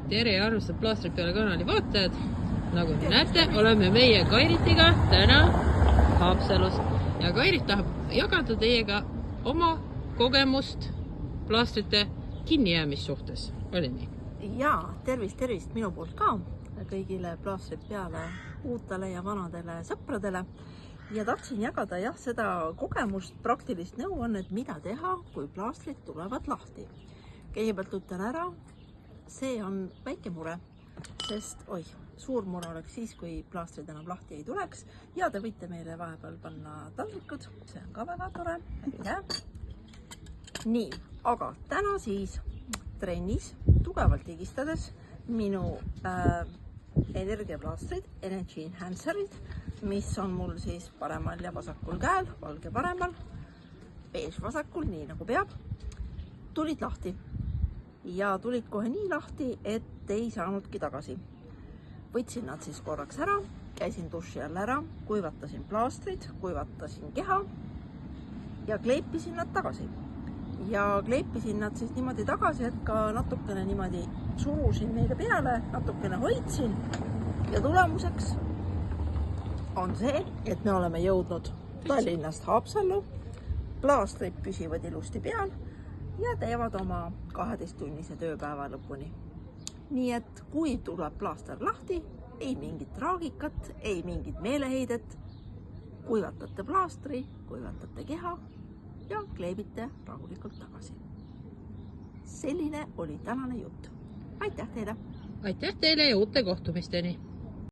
tere armsad Plaastrid peale kanali vaatajad. Nagu te näete, oleme meie Kairitiga täna Haapsalus ja Kairit tahab jagada teiega oma kogemust plaastrite kinnijäämissuhtes. Oli nii? Jaa, tervist minu poolt ka kõigile Plaastrid peale uutele ja vanadele sõpradele. Ja tahtsin jagada seda kogemust, praktilist nõuannet, mida teha, kui plaastrid tulevad lahti. Kõigepealt ütlen ära, see on väike mure, sest suur mure oleks siis, kui plaastrid enam lahti ei tuleks ja te võite meile vahepeal panna taldrikud, see on ka väga tore. Nii, aga täna siis trennis tugevalt higistades minu energiaplaastrid, Energy Enhancerid, mis on mul siis paremal ja vasakul käel, valge paremal, beež vasakul, nii nagu peab, tulid lahti. Ja tulid kohe nii lahti, et ei saanudki tagasi. Võtsin nad siis korraks ära, käisin duši all ära, kuivatasin plaastrid, kuivatasin keha ja kleepisin nad tagasi. Ja kleepisin nad siis niimoodi tagasi, et ka natukene niimoodi surusin neile peale, natukene hoidsin ja tulemuseks on see, et me oleme jõudnud Tallinnast Haapsallu, plaastrid püsivad ilusti peal ja teevad oma 12-tunnise tööpäeva lõpuni. Nii et kui tuleb plaaster lahti, ei mingit traagikat, ei mingit meeleheidet, kuivatate plaastri, kuivatate keha ja kleebite rahulikult tagasi. Selline oli tänane jutt. Aitäh teile! Aitäh teile ja uute kohtumisteni!